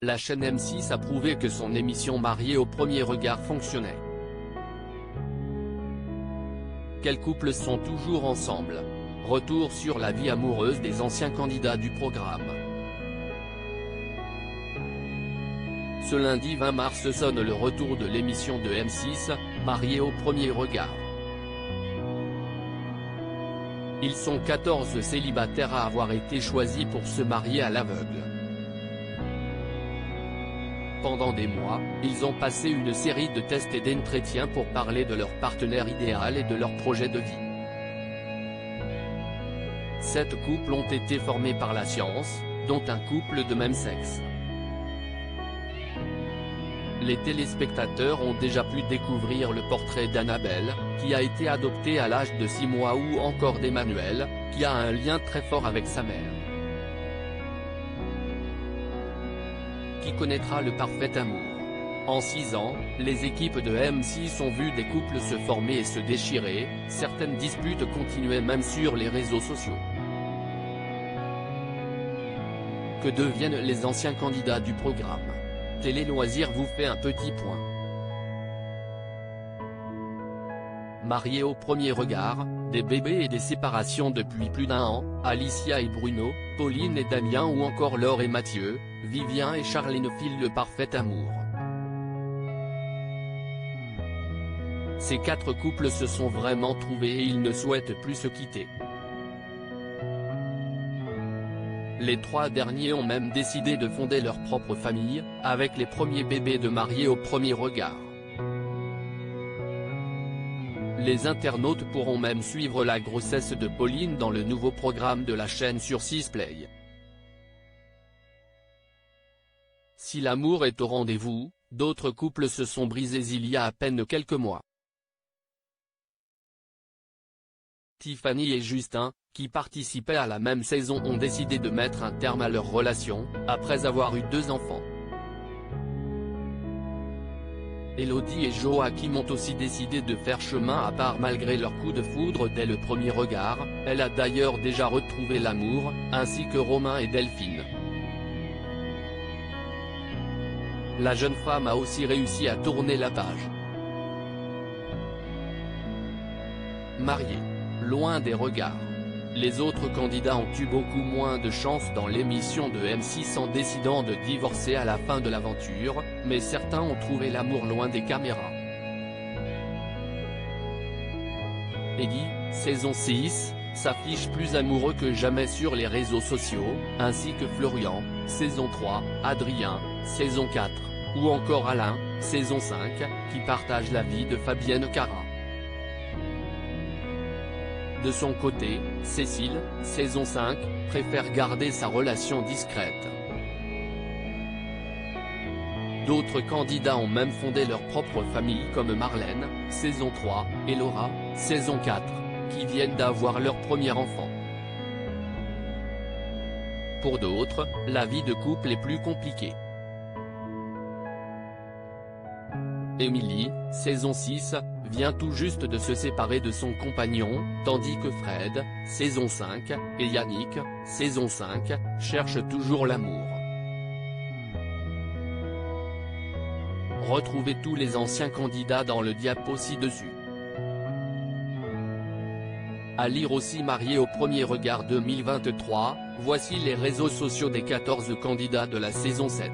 la chaîne M6 a prouvé que son émission Mariés au premier regard fonctionnait. Quels couples sont toujours ensemble? Retour sur la vie amoureuse des anciens candidats du programme. Ce lundi 20 mars sonne le retour de l'émission de M6, Mariés au premier regard. Ils sont 14 célibataires à avoir été choisis pour se marier à l'aveugle. Pendant des mois, ils ont passé une série de tests et d'entretiens pour parler de leur partenaire idéal et de leur projet de vie. 7 couples ont été formés par la science, dont un couple de même sexe. Les téléspectateurs ont déjà pu découvrir le portrait d'Annabelle, qui a été adoptée à l'âge de 6 mois, ou encore d'Emmanuel, qui a un lien très fort avec sa mère. Qui connaîtra le parfait amour? En 6 ans, les équipes de M6 ont vu des couples se former et se déchirer, certaines disputes continuaient même sur les réseaux sociaux. Que deviennent les anciens candidats du programme? Télé Loisirs vous fait un petit point. Mariés au premier regard, des bébés et des séparations depuis plus d'1 an, Alicia et Bruno, Pauline et Damien, ou encore Laure et Mathieu, Vivien et Charline filent le parfait amour. Ces 4 couples se sont vraiment trouvés et ils ne souhaitent plus se quitter. Les 3 derniers ont même décidé de fonder leur propre famille, avec les premiers bébés de Mariés au premier regard. Les internautes pourront même suivre la grossesse de Pauline dans le nouveau programme de la chaîne sur 6play. Si l'amour est au rendez-vous, d'autres couples se sont brisés il y a à peine quelques mois. Tiffany et Justin, qui participaient à la même saison, ont décidé de mettre un terme à leur relation, après avoir eu 2 enfants. Elodie et Joachim ont aussi décidé de faire chemin à part malgré leur coup de foudre dès le premier regard. Elle a d'ailleurs déjà retrouvé l'amour, ainsi que Romain et Delphine. La jeune femme a aussi réussi à tourner la page. Mariée, loin des regards. Les autres candidats ont eu beaucoup moins de chance dans l'émission de M6 en décidant de divorcer à la fin de l'aventure, mais certains ont trouvé l'amour loin des caméras. Eddie, saison 6, s'affiche plus amoureux que jamais sur les réseaux sociaux, ainsi que Florian, saison 3, Adrien, saison 4, ou encore Alain, saison 5, qui partage la vie de Fabienne Cara. De son côté, Cécile, saison 5, préfère garder sa relation discrète. D'autres candidats ont même fondé leur propre famille comme Marlène, saison 3, et Laura, saison 4, qui viennent d'avoir leur premier enfant. Pour d'autres, la vie de couple est plus compliquée. Émilie, saison 6, vient tout juste de se séparer de son compagnon, tandis que Fred, saison 5, et Yannick, saison 5, cherchent toujours l'amour. Retrouvez tous les anciens candidats dans le diapo ci-dessus. À lire aussi Mariés au premier regard 2023, voici les réseaux sociaux des 14 candidats de la saison 7.